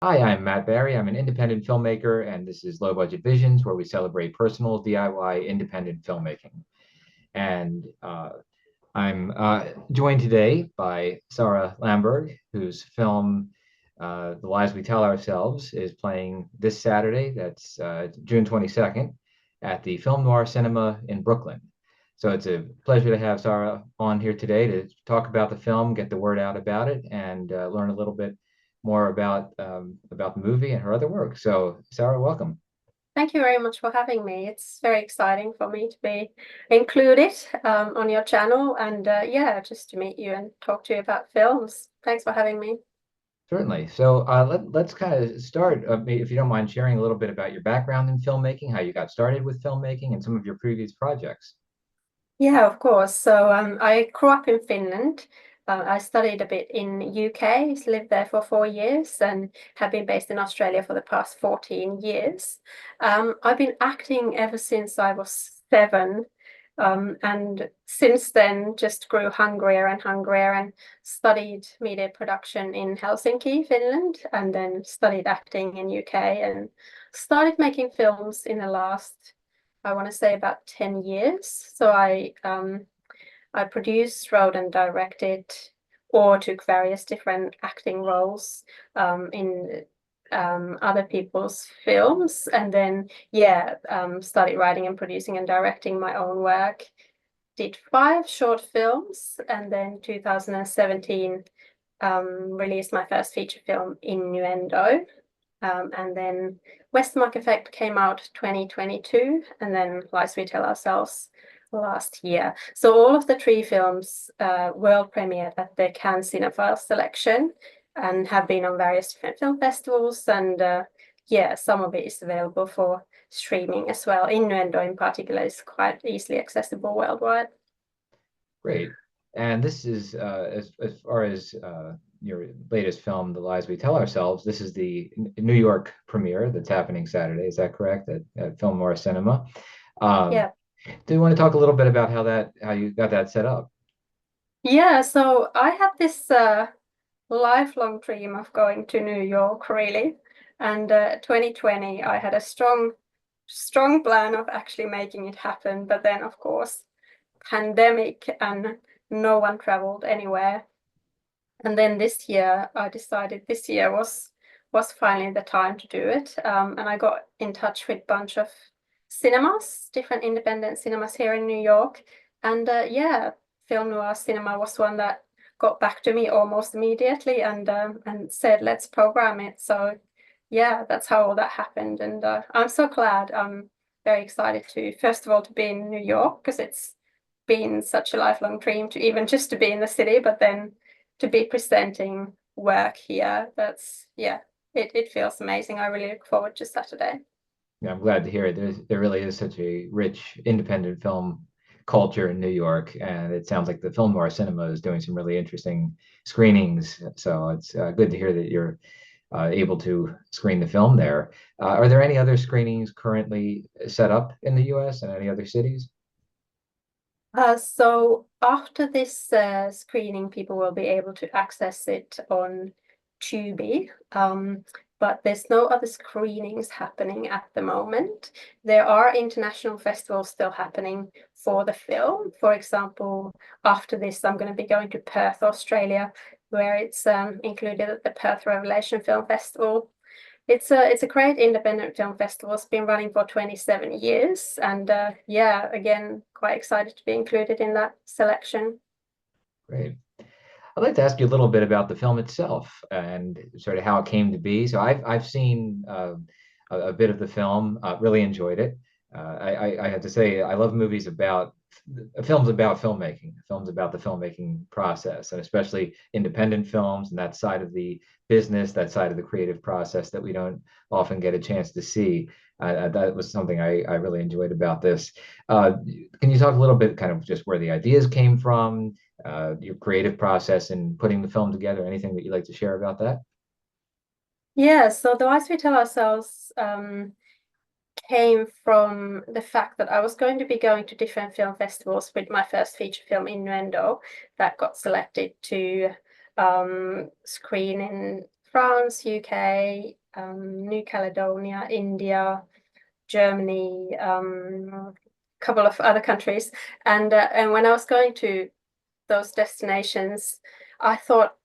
Hi, I'm Matt Barry. I'm an independent filmmaker, and this is Low Budget Visions, where we celebrate personal DIY independent filmmaking. And I'm joined today by Saara Lamberg, whose film The Lies We Tell Ourselves is playing this Saturday. That's June 22nd at the Film Noir Cinema in Brooklyn. So it's a pleasure to have Saara on here today to talk about the film, get the word out about it, and learn a little bit more about the movie and her other work. So, Saara, welcome. Thank you very much for having me. It's very exciting for me to be included on your channel and yeah, just to meet you and talk to you about films. Thanks for having me. Certainly. So let's kind of start, if you don't mind sharing a little bit about your background in filmmaking, how you got started with filmmaking, and some of your previous projects. Yeah, of course. So I grew up in Finland. I studied a bit in UK, lived there for 4 years, and have been based in Australia for the past 14 years. I've been acting ever since I was 7. And since then, just grew hungrier and hungrier and studied media production in Helsinki, Finland, and then studied acting in UK and started making films in the last, I want to say, about 10 years. So I produced, wrote, and directed, or took various different acting roles in other people's films, and then yeah, started writing and producing and directing my own work. Did 5 short films, and then 2017 released my first feature film, Innuendo. And then Westmark Effect came out 2022, and then Lies We Tell Ourselves last year. So all of the 3 films world premiered at the Cannes Cinephile Selection and have been on various different film festivals. And yeah, some of it is available for streaming as well. Innuendo in particular is quite easily accessible worldwide. Great. And this is, as far as your latest film, The Lies We Tell Ourselves, this is the New York premiere that's happening Saturday. Is that correct? At Film Noir Cinema. Um, Yeah. do you want to talk a little bit about how you got that set up? Yeah, so I had this lifelong dream of going to New York, really. And 2020, I had a strong plan of actually making it happen. But then, of course, pandemic and no one traveled anywhere. And then this year, I decided this year was finally the time to do it. And I got in touch with a bunch of cinemas, different independent cinemas here in New York. And yeah, Film Noir Cinema was one that got back to me almost immediately and said, let's program it. So yeah, that's how all that happened. And I'm so glad. I'm very excited to, first of all, to be in New York because it's been such a lifelong dream to even just to be in the city, but then to be presenting work here, that's yeah, it feels amazing. I really look forward to Saturday. Yeah, I'm glad to hear it. There really is such a rich independent film culture in New York, and it sounds like the Film Noir Cinema is doing some really interesting screenings. So it's good to hear that you're able to screen the film there. Are there any other screenings currently set up in the U.S. and any other cities? So after this screening, people will be able to access it on Tubi. But there's no other screenings happening at the moment. There are international festivals still happening for the film. For example, after this, I'm going to be going to Perth, Australia, where it's included at the Perth Revelation Film Festival. It's a great independent film festival. It's been running for 27 years, and yeah, again, quite excited to be included in that selection. Great. I'd like to ask you a little bit about the film itself and sort of how it came to be. So I've seen a bit of the film, really enjoyed it. I have to say I love movies about films about filmmaking, films about the filmmaking process, and especially independent films and that side of the business, that side of the creative process that we don't often get a chance to see. That was something I really enjoyed about this. Uh, can you talk a little bit, kind of just where the ideas came from? Your creative process in putting the film together. Anything that you'd like to share about that? Yeah, so the Wise We Tell Ourselves came from the fact that I was going to be going to different film festivals with my first feature film, Innuendo, that got selected to screen in France, UK, New Caledonia, India, Germany, a couple of other countries. And when I was going to those destinations, I thought,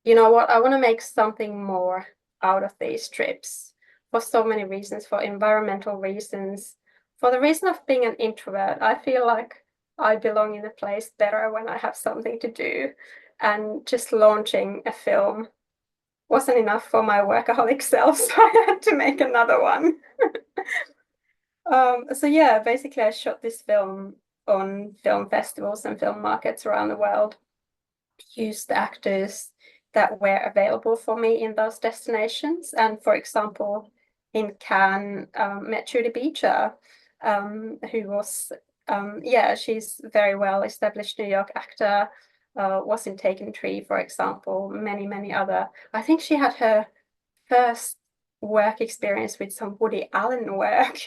you know what, I want to make something more out of these trips for so many reasons, for environmental reasons, for the reason of being an introvert. I feel like I belong in a place better when I have something to do. And just launching a film wasn't enough for my workaholic self, so I had to make another one. So yeah, basically I shot this film on film festivals and film markets around the world, used actors that were available for me in those destinations. And for example, in Cannes, met Judy Beecher, who was, yeah, she's very well established New York actor, was in Taken Tree, for example, many other. I think she had her first work experience with some Woody Allen work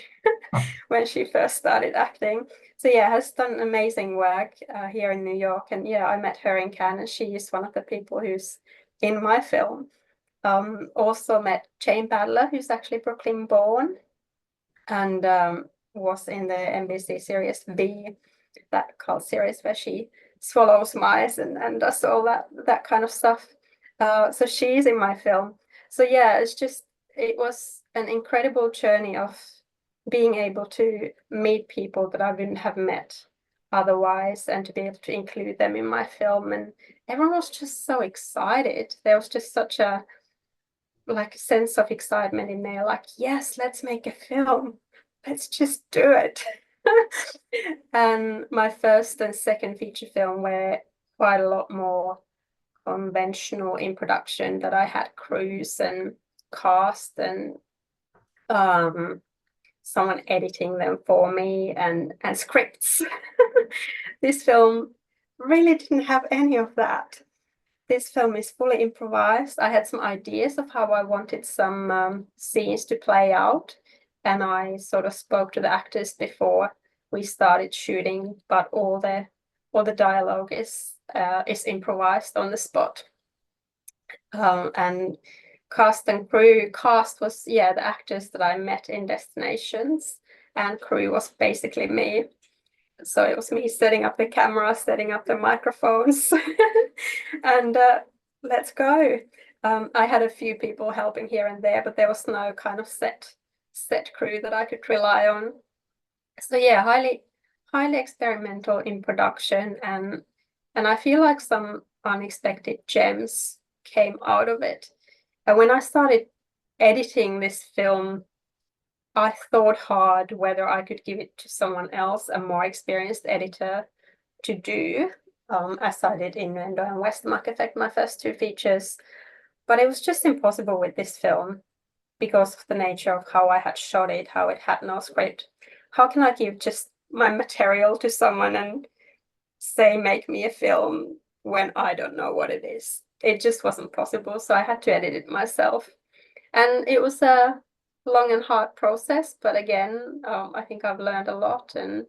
when she first started acting. So yeah, has done amazing work here in New York. And yeah, I met her in Cannes, and she is one of the people who's in my film. Also met Jane Badler, who's actually Brooklyn born, and was in the NBC series V, that cult series where she swallows mice and does all that kind of stuff. So she's in my film. So yeah, it was an incredible journey of being able to meet people that I wouldn't have met otherwise, and to be able to include them in my film. And everyone was just so excited. There was just such a sense of excitement in there, like, yes, let's make a film. Let's just do it. And my first and second feature film were quite a lot more conventional in production, that I had crews and cast and someone editing them for me, and scripts. This film really didn't have any of that. This film is fully improvised. I had some ideas of how I wanted some scenes to play out, and I sort of spoke to the actors before we started shooting, but all the dialogue is improvised on the spot. And cast and crew. Cast was, yeah, the actors that I met in destinations, and crew was basically me. So it was me setting up the camera, setting up the microphones, and let's go. I had a few people helping here and there, but there was no kind of set crew that I could rely on. So yeah, highly experimental in production, and I feel like some unexpected gems came out of it. And when I started editing this film, I thought hard whether I could give it to someone else, a more experienced editor, to do, as I did Innuendo and Westmark Effect, my first two features. But it was just impossible with this film because of the nature of how I had shot it, how it had no script. How can I give just my material to someone and say, make me a film, when I don't know what it is? It just wasn't possible. So I had to edit it myself. And it was a long and hard process, but again, I think I've learned a lot, and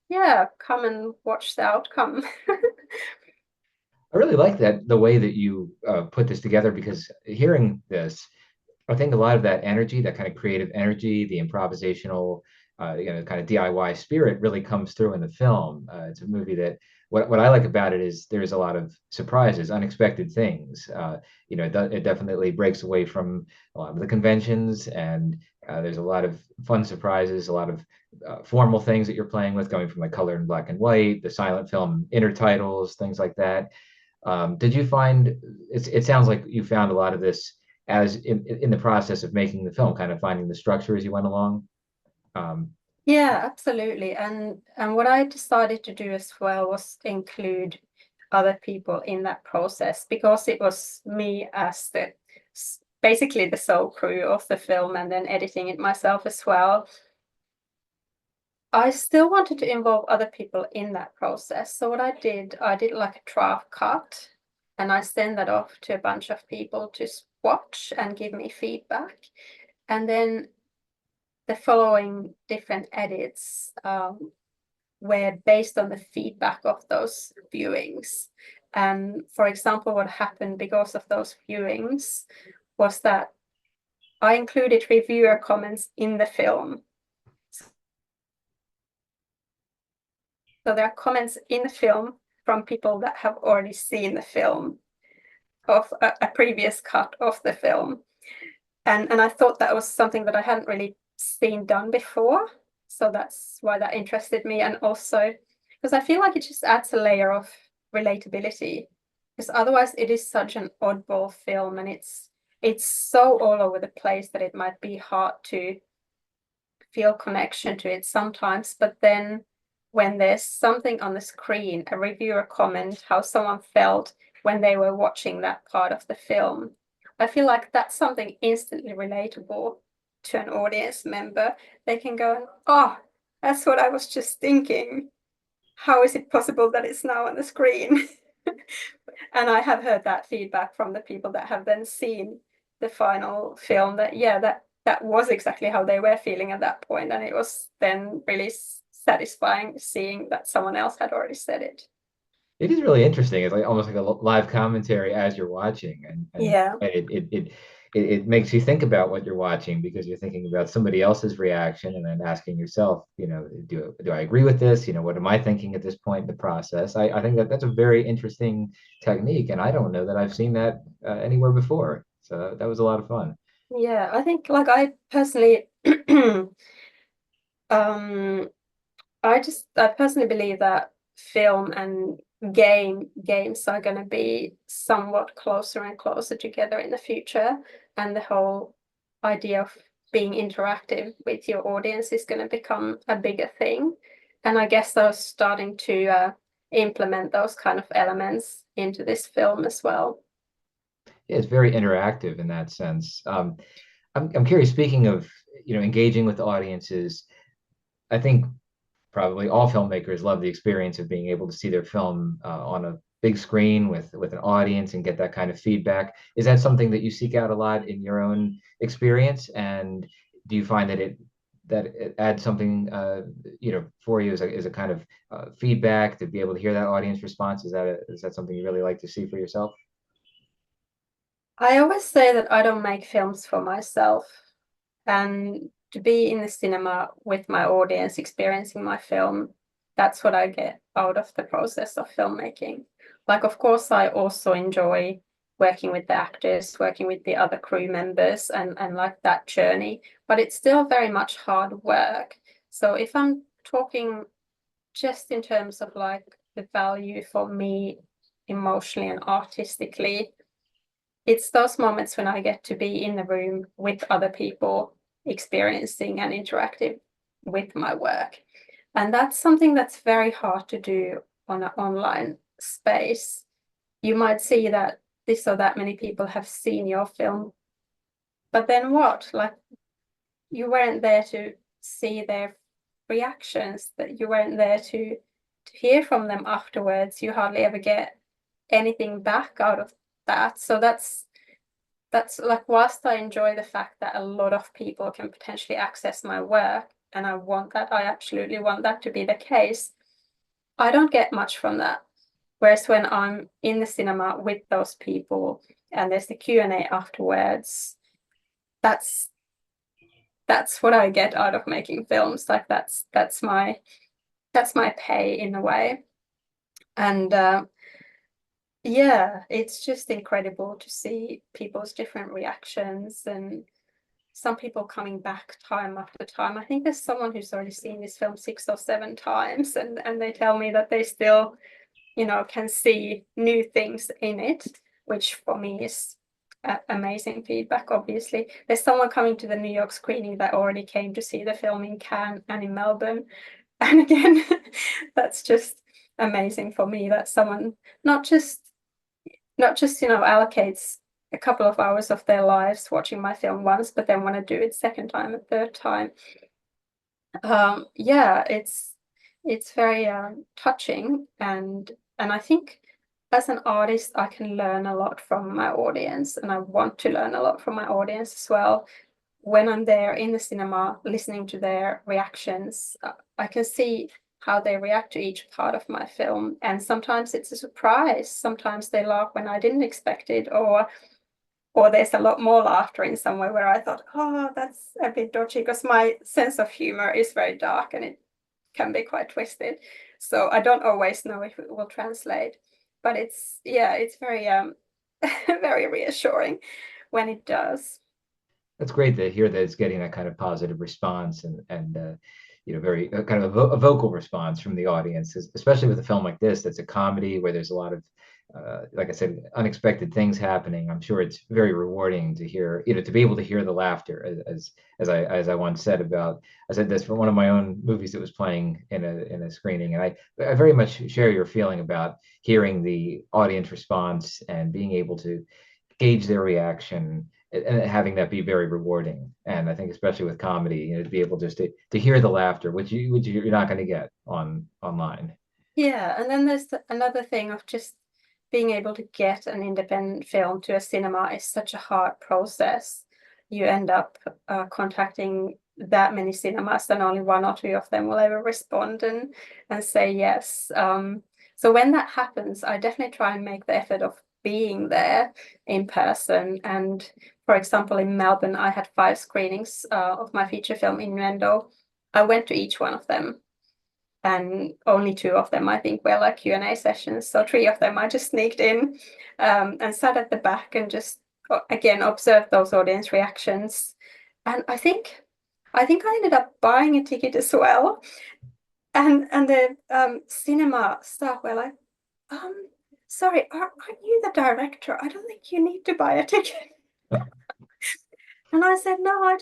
yeah, come and watch the outcome. I really like that the way that you put this together, because hearing this, I think a lot of that energy, that kind of creative energy, the improvisational, kind of DIY spirit really comes through in the film. It's a movie that what I like about it is there's a lot of surprises, unexpected things. It definitely breaks away from a lot of the conventions, and there's a lot of fun surprises, a lot of formal things that you're playing with, going from like color and black and white, the silent film intertitles, things like that. Did you find it sounds like you found a lot of this as in the process of making the film, kind of finding the structure as you went along? Um, Yeah, absolutely. And what I decided to do as well was include other people in that process, because it was me as basically the sole crew of the film, and then editing it myself as well. I still wanted to involve other people in that process. So what I did like a draft cut, and I sent that off to a bunch of people to watch and give me feedback. And then the following different edits were based on the feedback of those viewings. And for example, what happened because of those viewings was that I included reviewer comments in the film. So there are comments in the film from people that have already seen the film, of a previous cut of the film. And I thought that was something that I hadn't really seen done before. So that's why that interested me. And also because I feel like it just adds a layer of relatability. Because otherwise it is such an oddball film, and it's so all over the place that it might be hard to feel connection to it sometimes. But then when there's something on the screen, a reviewer comment, how someone felt when they were watching that part of the film, I feel like that's something instantly relatable to an audience member. They can go, oh, that's what I was just thinking. How is it possible that it's now on the screen? And I have heard that feedback from the people that have then seen the final film, that yeah, that was exactly how they were feeling at that point, and it was then really satisfying seeing that someone else had already said it. It is really interesting. It's like almost like a live commentary as you're watching, and Yeah. it makes you think about what you're watching because you're thinking about somebody else's reaction and then asking yourself, do I agree with this? What am I thinking at this point in the process? I think that that's a very interesting technique, and I don't know that I've seen that anywhere before. So that was a lot of fun. Yeah, I think like I personally um I personally believe that film and games are going to be somewhat closer and closer together in the future, and the whole idea of being interactive with your audience is going to become a bigger thing. And I guess they're starting to implement those kind of elements into this film as well. Yeah, it's very interactive in that sense. I'm curious. Speaking of engaging with audiences, I think probably all filmmakers love the experience of being able to see their film on a big screen with an audience and get that kind of feedback. Is that something that you seek out a lot in your own experience? And do you find that it adds something for you as a kind of feedback to be able to hear that audience response? Is that something you really like to see for yourself? I always say that I don't make films for myself, and to be in the cinema with my audience experiencing my film, that's what I get out of the process of filmmaking. Like, of course, I also enjoy working with the actors, working with the other crew members, and like that journey, but it's still very much hard work. So if I'm talking just in terms of like the value for me emotionally and artistically, it's those moments when I get to be in the room with other people experiencing and interacting with my work. And that's something that's very hard to do on an online space. You might see that this or that many people have seen your film, but then what? Like, you weren't there to see their reactions, that you weren't there to hear from them afterwards. You hardly ever get anything back out of that. So that's like, whilst I enjoy the fact that a lot of people can potentially access my work, and I absolutely want that to be the case, I don't get much from that. Whereas when I'm in the cinema with those people and there's the Q&A afterwards, that's that's what I get out of making films. Like that's my pay in a way. And yeah, it's just incredible to see people's different reactions, and some people coming back time after time. I think there's someone who's already seen this film 6 or 7 times, and they tell me that they still, can see new things in it, which for me is amazing feedback. Obviously, there's someone coming to the New York screening that already came to see the film in Cannes and in Melbourne, and again, that's just amazing for me that someone not just allocates a couple of hours of their lives watching my film once, but then want to do it second time and third time. Yeah, it's very touching, and I think as an artist I can learn a lot from my audience, and I want to learn a lot from my audience as well. When I'm there in the cinema listening to their reactions, I can see how they react to each part of my film, and sometimes it's a surprise. Sometimes they laugh when I didn't expect it, or or there's a lot more laughter in somewhere where I thought, oh, that's a bit dodgy, because my sense of humor is very dark and it can be quite twisted. So I don't always know if it will translate, but it's very very reassuring when it does. That's great to hear that it's getting that kind of positive response and very kind of a vocal response from the audience, especially with a film like this that's a comedy where there's a lot of like I said, unexpected things happening. I'm sure it's very rewarding to hear, to be able to hear the laughter, as I once said about. I said this for one of my own movies that was playing in a screening, and I very much share your feeling about hearing the audience response and being able to gauge their reaction and having that be very rewarding. And I think especially with comedy, to be able just to hear the laughter, which you're not going to get online. Yeah, and then there's another thing of just being able to get an independent film to a cinema is such a hard process. You end up contacting that many cinemas, and only one or two of them will ever respond and say yes. So when that happens, I definitely try and make the effort of being there in person. And for example, in Melbourne, I had 5 screenings of my feature film Innuendo. I went to each one of them, and only 2 of them I think were like Q&A sessions. So 3 of them I just sneaked in and sat at the back and just again observed those audience reactions. And I ended up buying a ticket as well. And the cinema staff were like, sorry, aren't you the director? I don't think you need to buy a ticket. And I said, no, I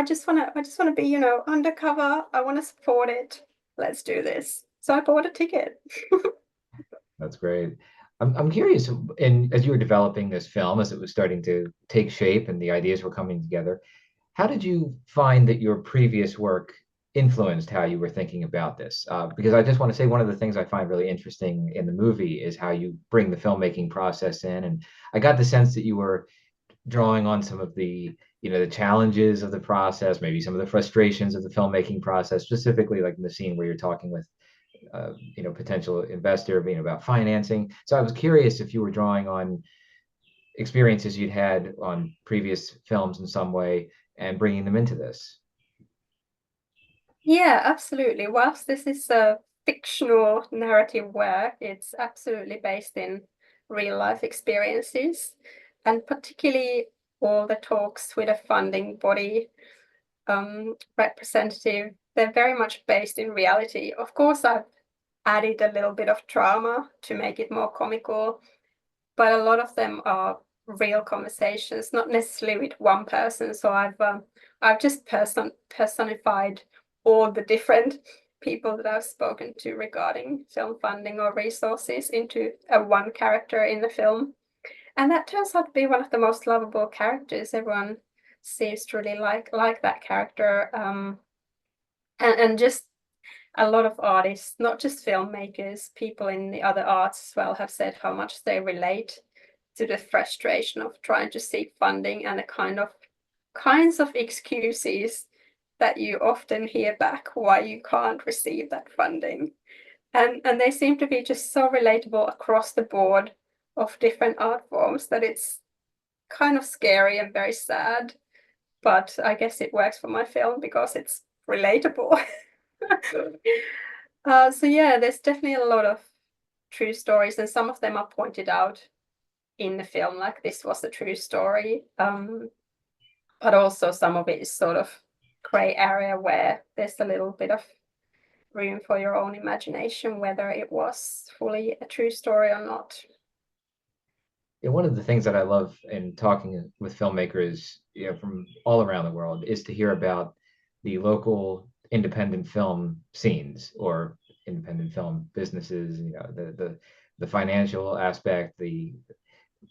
just wanna be, undercover. I want to support it. Let's do this. So I bought a ticket. That's great. I'm curious, and as you were developing this film, as it was starting to take shape and the ideas were coming together, how did you find that your previous work influenced how you were thinking about this? Because I just want to say one of the things I find really interesting in the movie is how you bring the filmmaking process in, and I got the sense that you were drawing on some of the challenges of the process, maybe some of the frustrations of the filmmaking process, specifically like in the scene where you're talking with potential investor, being about financing. So I was curious if you were drawing on experiences you'd had on previous films in some way and bringing them into this. Yeah, absolutely. Whilst this is a fictional narrative work, it's absolutely based in real life experiences, and particularly all the talks with a funding body representative, they're very much based in reality. Of course, I've added a little bit of drama to make it more comical, but a lot of them are real conversations, not necessarily with one person. So I've just personified all the different people that I've spoken to regarding film funding or resources into a one character in the film. And that turns out to be one of the most lovable characters. Everyone seems to really like that character. And just a lot of artists, not just filmmakers, people in the other arts as well, have said how much they relate to the frustration of trying to seek funding and the kinds of excuses that you often hear back why you can't receive that funding. And they seem to be just so relatable across the board of different art forms that it's kind of scary and very sad. But I guess it works for my film because it's relatable. So yeah, there's definitely a lot of true stories, and some of them are pointed out in the film, like this was a true story. But also some of it is sort of gray area where there's a little bit of room for your own imagination, whether it was fully a true story or not. Yeah, one of the things that I love in talking with filmmakers, from all around the world, is to hear about the local independent film scenes or independent film businesses. The financial aspect, the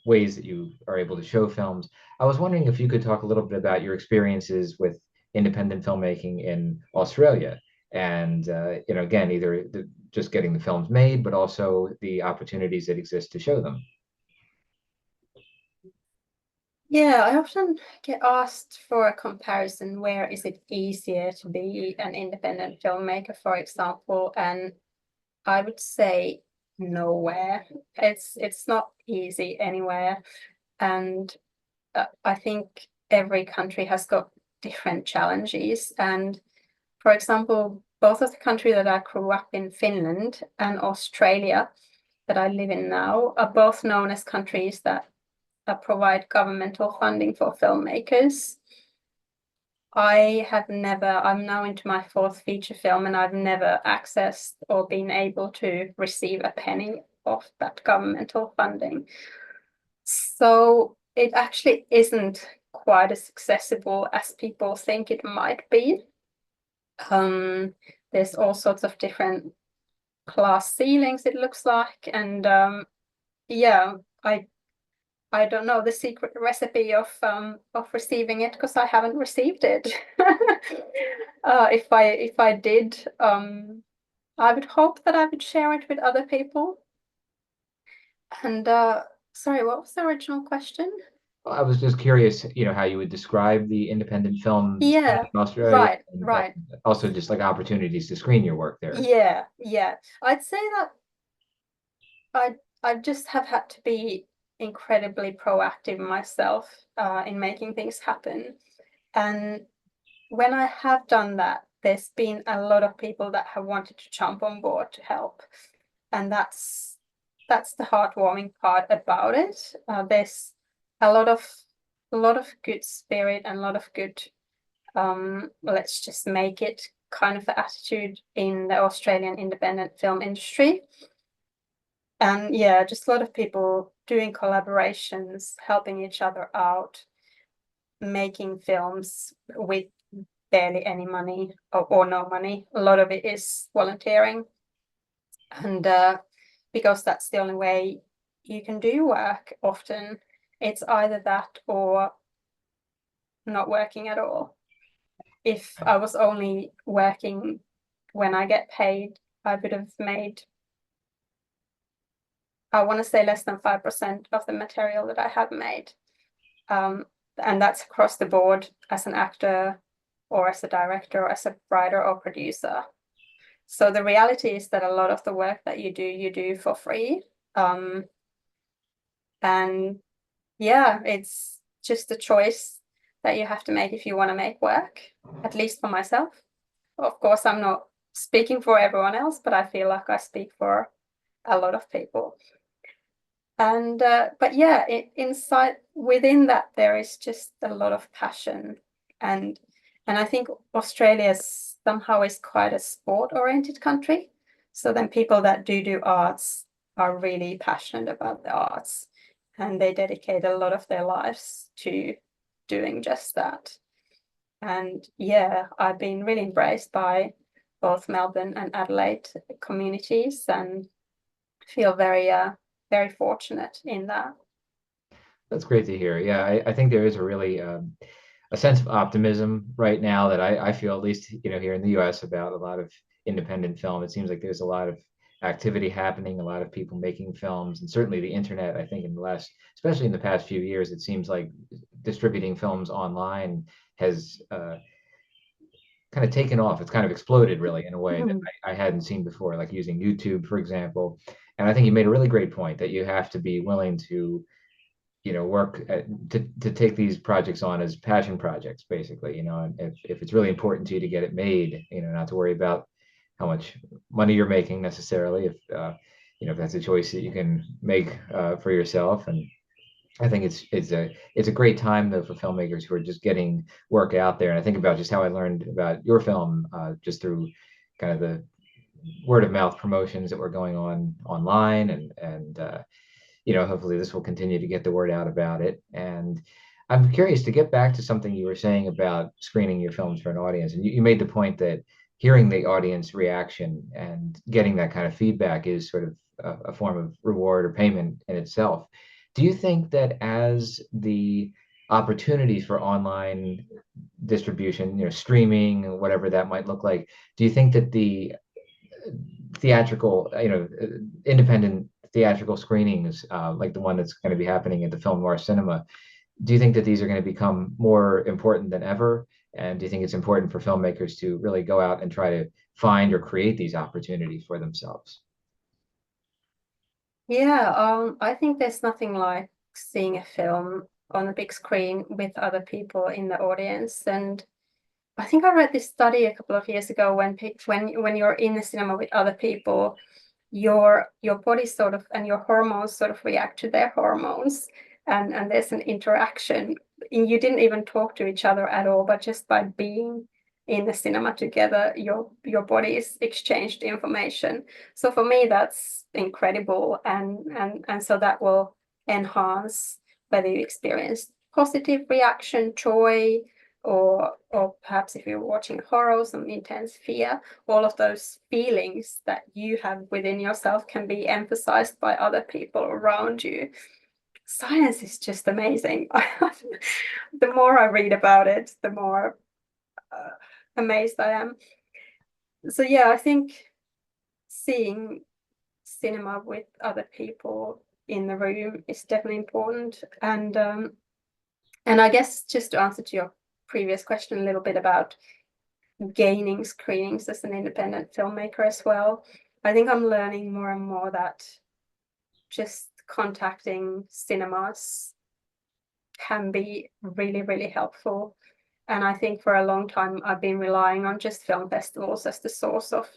ways that you are able to show films. I was wondering if you could talk a little bit about your experiences with independent filmmaking in Australia, and again, either just getting the films made, but also the opportunities that exist to show them. Yeah, I often get asked for a comparison. Where is it easier to be an independent filmmaker, for example? And I would say nowhere. It's not easy anywhere. And I think every country has got different challenges. And for example, both of the country that I grew up in, Finland and Australia, that I live in now, are both known as countries that provide governmental funding for filmmakers. I'm now into my fourth feature film, and I've never accessed or been able to receive a penny of that governmental funding. So it actually isn't quite as accessible as people think it might be. There's all sorts of different class ceilings, it looks like, and yeah, I don't know the secret recipe of receiving it because I haven't received it. If I did, I would hope that I would share it with other people. And sorry, what was the original question? I was just curious, how you would describe the independent film scene Yeah, in Australia, right, and right. also just like opportunities to screen your work there. Yeah, yeah. I'd say that I I just have had to be incredibly proactive myself in making things happen. And when I have done that, there's been a lot of people that have wanted to jump on board to help, and that's the heartwarming part about it. There's a lot of good spirit and a lot of good let's just make it kind of attitude in the Australian independent film industry. And yeah, just a lot of people doing collaborations, helping each other out, making films with barely any money or no money. A lot of it is volunteering. And because that's the only way you can do work often, it's either that or not working at all. If I was only working when I get paid, I would have made, I want to say, less than 5% of the material that I have made. And that's across the board as an actor or as a director or as a writer or producer. So the reality is that a lot of the work that you do for free. And yeah, it's just a choice that you have to make if you want to make work, at least for myself. Of course, I'm not speaking for everyone else, but I feel like I speak for a lot of people. And but yeah, inside within that there is just a lot of passion, and I think Australia somehow is quite a sport-oriented country. So then people that do arts are really passionate about the arts, and they dedicate a lot of their lives to doing just that. And yeah, I've been really embraced by both Melbourne and Adelaide communities, and feel very fortunate in that. That's great to hear. Yeah, I think there is a really a sense of optimism right now that I feel, at least here in the U.S., about a lot of independent film. It seems like there's a lot of activity happening, a lot of people making films, and certainly the internet. I think in the last, especially in the past few years, it seems like distributing films online has kind of taken off. It's kind of exploded really in a way that Mm. I hadn't seen before, like using YouTube, for example. And I think you made a really great point that you have to be willing to work to take these projects on as passion projects, basically, and if it's really important to you to get it made, not to worry about how much money you're making necessarily, if that's a choice that you can make for yourself. And I think it's a great time though for filmmakers who are just getting work out there. And I think about just how I learned about your film just through kind of the word of mouth promotions that were going on online, and hopefully this will continue to get the word out about it. And I'm curious to get back to something you were saying about screening your films for an audience. And you made the point that hearing the audience reaction and getting that kind of feedback is sort of a form of reward or payment in itself. Do you think that as the opportunities for online distribution, streaming, whatever that might look like, do you think that the theatrical, independent theatrical screenings, like the one that's going to be happening at the Film Noir Cinema, do you think that these are going to become more important than ever? And do you think it's important for filmmakers to really go out and try to find or create these opportunities for themselves? Yeah, I think there's nothing like seeing a film on the big screen with other people in the audience. And I think I read this study a couple of years ago when you're in the cinema with other people, your body sort of and your hormones sort of react to their hormones, and there's an interaction. And you didn't even talk to each other at all, but just by being in the cinema together, your bodies exchanged information. So for me, that's incredible, and so that will enhance whether you experience positive reaction, joy, or perhaps if you're watching horror, some intense fear. All of those feelings that you have within yourself can be emphasized by other people around you. Science is just amazing. The more I read about it, the more amazed I am. So yeah, I think seeing cinema with other people in the room is definitely important. And I guess just to answer to your previous question a little bit about gaining screenings as an independent filmmaker as well, I think I'm learning more and more that just contacting cinemas can be really, really helpful. And I think for a long time, I've been relying on just film festivals as the source of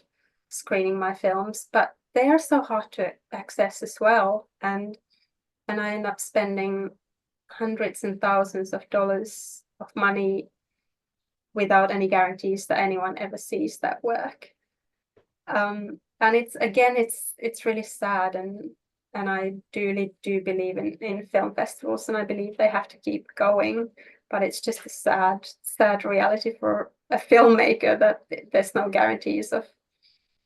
screening my films, but they are so hard to access as well. And I end up spending hundreds and thousands of dollars of money without any guarantees that anyone ever sees that work. And it's really sad, and I do believe in film festivals, and I believe they have to keep going. But it's just a sad reality for a filmmaker that there's no guarantees of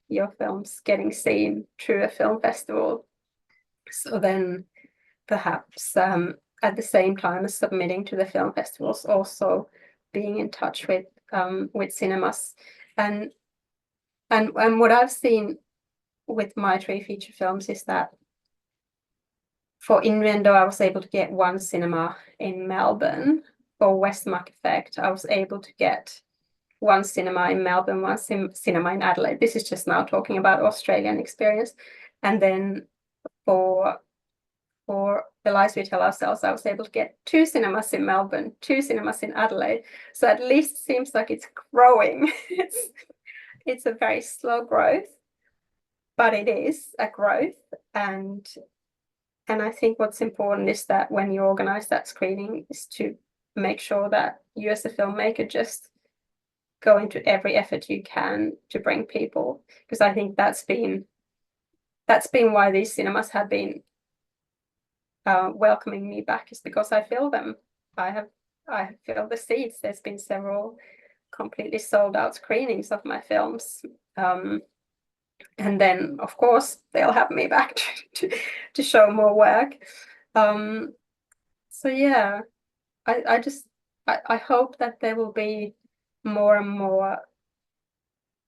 your films getting seen through a film festival. So then perhaps at the same time as submitting to the film festivals, also being in touch with cinemas. And what I've seen with my three feature films is that for Innuendo, I was able to get one cinema in Melbourne. For Westmark Effect, I was able to get one cinema in Melbourne, one cinema in Adelaide. This is just now talking about Australian experience. And then for The Lies We Tell Ourselves, I was able to get two cinemas in Melbourne, two cinemas in Adelaide. So at least it seems like it's growing. It's a very slow growth, but it is a growth. And I think what's important is that when you organize that screening is to make sure that you as a filmmaker just go into every effort you can to bring people, because I think that's been why these cinemas have been welcoming me back, is because I fill them. I have filled the seats. There's been several completely sold out screenings of my films. And then, of course, they'll have me back to show more work. So yeah, I hope that there will be more and more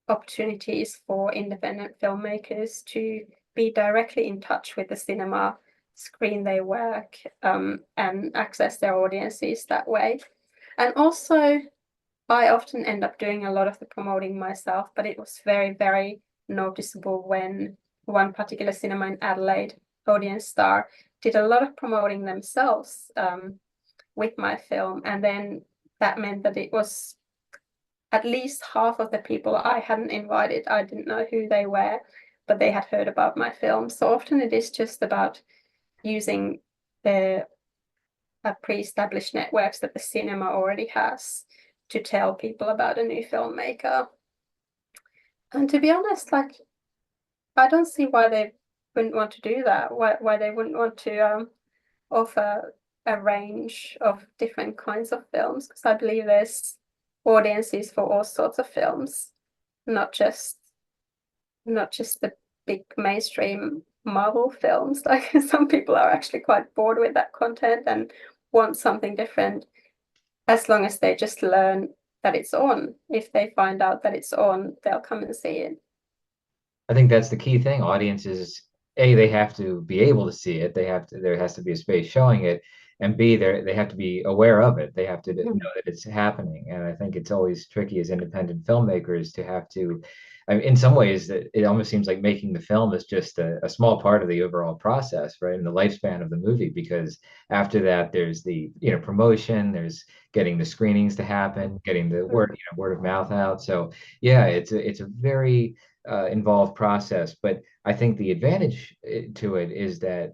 opportunities for independent filmmakers to be directly in touch with the cinema, screen their work, and access their audiences that way. And also, I often end up doing a lot of the promoting myself, but it was very, very noticeable when one particular cinema in Adelaide, Audience Star, did a lot of promoting themselves with my film. And then that meant that it was at least half of the people I hadn't invited. I didn't know who they were, but they had heard about my film. So often it is just about using the pre-established networks that the cinema already has to tell people about a new filmmaker. And to be honest, like, I don't see why they wouldn't want to do that. Why they wouldn't want to offer a range of different kinds of films, because I believe there's audiences for all sorts of films, not just the big mainstream Marvel films. Like, some people are actually quite bored with that content and want something different, as long as they just learn that it's on. If they find out that it's on, they'll come and see it. I think that's the key thing. Audiences, A, they have to be able to see it. There has to be a space showing it. And B, they have to be aware of it. They have to know that it's happening. And I think it's always tricky as independent filmmakers to have to in some ways, it almost seems like making the film is just a small part of the overall process, right? In the lifespan of the movie, because after that, there's the promotion, there's getting the screenings to happen, getting the word of mouth out. So yeah, it's a very involved process. But I think the advantage to it is that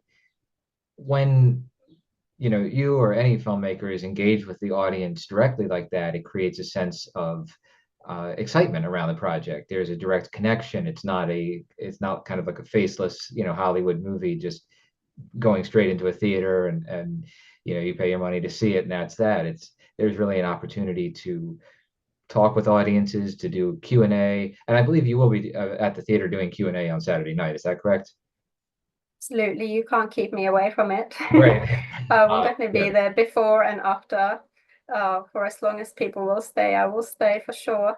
when you or any filmmaker is engaged with the audience directly like that, it creates a sense of excitement around the project. There's a direct connection. It's not kind of like a faceless, Hollywood movie just going straight into a theater and you pay your money to see it and that's that. There's really an opportunity to talk with audiences, to do Q&A, and I believe you will be at the theater doing Q&A on Saturday night. Is that correct? Absolutely, you can't keep me away from it. Right. I will definitely be Good. there before and after. For as long as people will stay, I will stay for sure.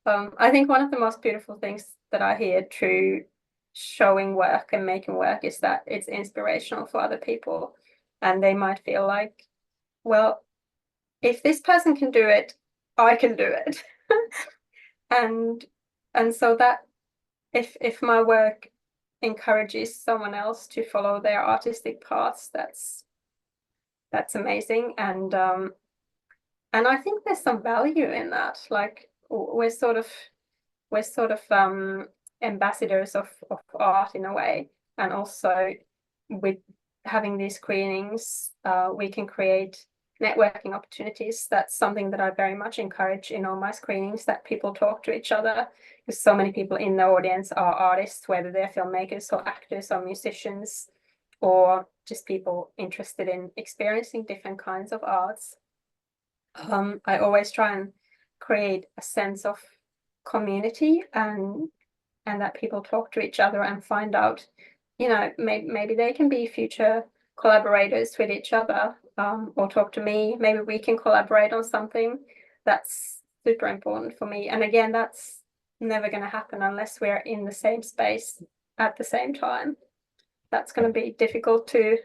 I think one of the most beautiful things that I hear through showing work and making work is that it's inspirational for other people. And they might feel like, well, if this person can do it, I can do it. And so that if my work encourages someone else to follow their artistic paths, that's amazing. And I think there's some value in that. Like we're sort of ambassadors of art in a way, and also with having these screenings, we can create networking opportunities. That's something that I very much encourage in all my screenings, that people talk to each other, because so many people in the audience are artists, whether they're filmmakers or actors or musicians or just people interested in experiencing different kinds of arts. I always try and create a sense of community, and that people talk to each other and find out, maybe they can be future collaborators with each other, or talk to me. Maybe we can collaborate on something. That's super important for me. And again, that's never going to happen unless we're in the same space at the same time. That's going to be difficult to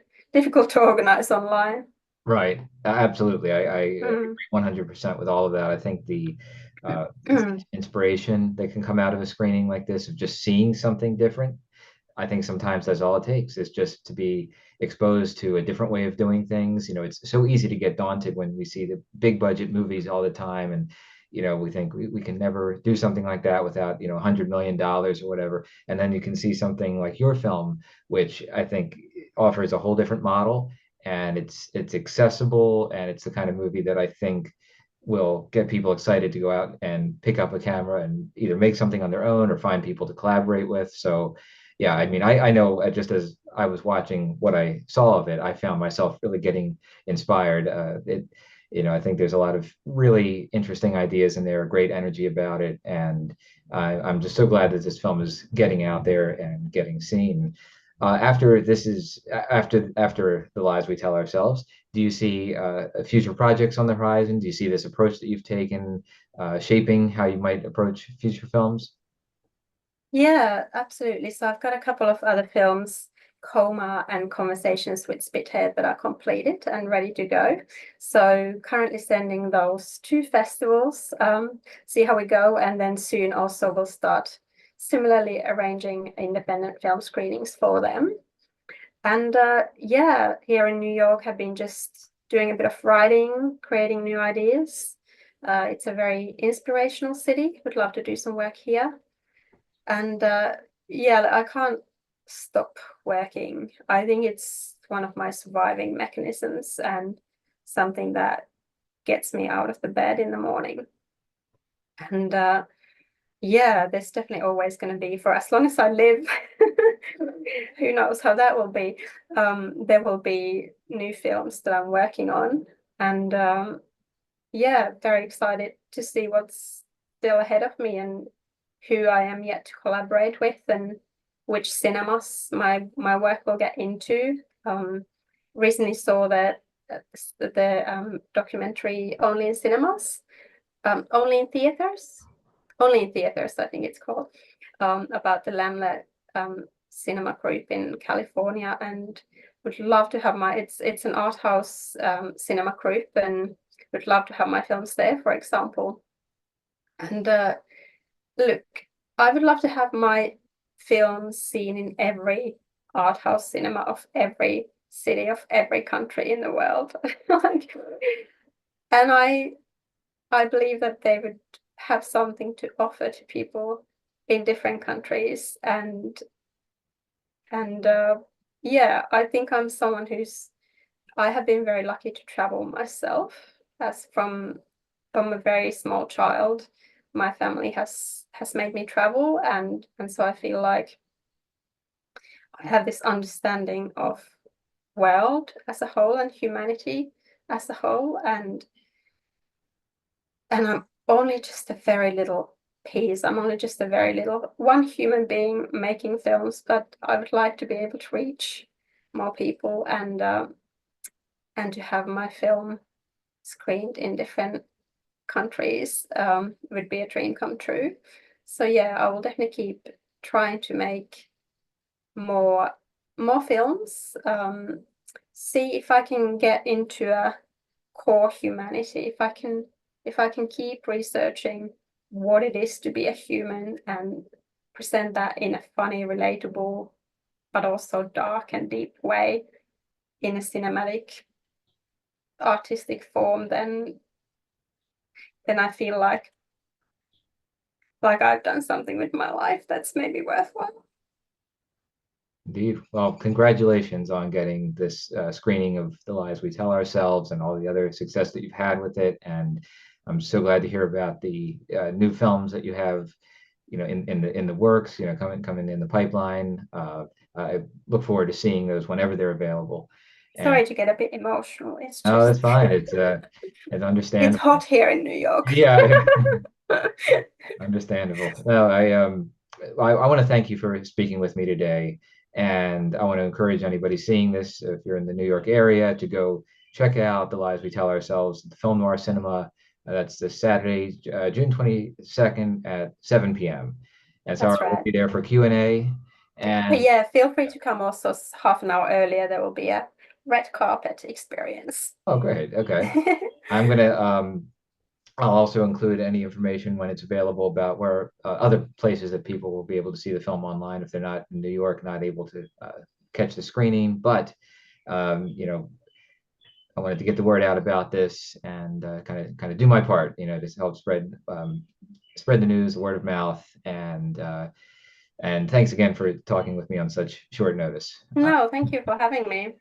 organize online. Right. Absolutely. I agree Mm. 100% with all of that. I think the uh, Mm. inspiration that can come out of a screening like this of just seeing something different, I think sometimes that's all it takes, is just to be exposed to a different way of doing things. It's so easy to get daunted when we see the big budget movies all the time. And, we think we can never do something like that without, $100 million or whatever. And then you can see something like your film, which I think offers a whole different model, and it's accessible, and it's the kind of movie that I think will get people excited to go out and pick up a camera and either make something on their own or find people to collaborate with. So yeah, I mean, I know, just as I was watching what I saw of it, I found myself really getting inspired. I think there's a lot of really interesting ideas in there, great energy about it, and I'm just so glad that this film is getting out there and getting seen. After the lies we tell ourselves, do you see future projects on the horizon? Do you see this approach that you've taken shaping how you might approach future films? Yeah, absolutely. So I've got a couple of other films, Coma and Conversations with Spithead, that are completed and ready to go. So currently sending those to festivals, see how we go, and then soon also we'll start similarly arranging independent film screenings for them. And yeah, here in New York, I've been just doing a bit of writing, creating new ideas. It's a very inspirational city. Would love to do some work here. And yeah, I can't stop working. I think it's one of my surviving mechanisms and something that gets me out of the bed in the morning. And yeah, there's definitely always going to be, for as long as I live, who knows how that will be. There will be new films that I'm working on. And yeah, very excited to see what's still ahead of me and who I am yet to collaborate with, and which cinemas my work will get into. Recently saw that the documentary Only in Cinemas, Only in Theaters, I think it's called, about the Lamberg cinema group in California, and would love to have it's an art house cinema group, and would love to have my films there, for example. And look, I would love to have my films seen in every art house cinema of every city of every country in the world. Like, and I believe that they would have something to offer to people in different countries. And yeah, I think I'm someone I have been very lucky to travel myself, as from a very small child. My family has made me travel, and so I feel like I have this understanding of world as a whole and humanity as a whole, and I'm only just a very little piece. I'm only just a very little one human being making films, but I would like to be able to reach more people, and to have my film screened in different countries would be a dream come true. So yeah, I will definitely keep trying to make more more films. See if I can get into a core humanity. If I can keep researching what it is to be a human and present that in a funny, relatable, but also dark and deep way in a cinematic, artistic form, then I feel like I've done something with my life that's maybe worthwhile. Indeed. Well, congratulations on getting this screening of The Lies We Tell Ourselves and all the other success that you've had with it. And I'm so glad to hear about the new films that you have, in the works, coming in the pipeline. I look forward to seeing those whenever they're available. And Sorry to get a bit emotional. It's oh, that's just fine. It's it's understandable. hot here in New York. Yeah, understandable. No, I want to thank you for speaking with me today, and I want to encourage anybody seeing this, if you're in the New York area, to go check out The Lies We Tell Ourselves, the Film Noir Cinema. That's this Saturday, June 22nd at 7 p.m. And so That's I will right. be there for Q&A. But And yeah, feel free to come also half an hour earlier. There will be a red carpet experience. oh, great. Okay. I'm gonna I'll also include any information when it's available about where other places that people will be able to see the film online if they're not in New York, not able to catch the screening. But I wanted to get the word out about this and kind of do my part, to help spread the news, the word of mouth, and thanks again for talking with me on such short notice. No, thank you for having me.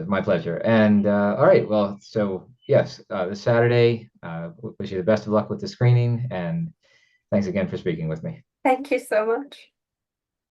My pleasure. And all right, well, so yes, this Saturday, wish you the best of luck with the screening, and thanks again for speaking with me. Thank you so much.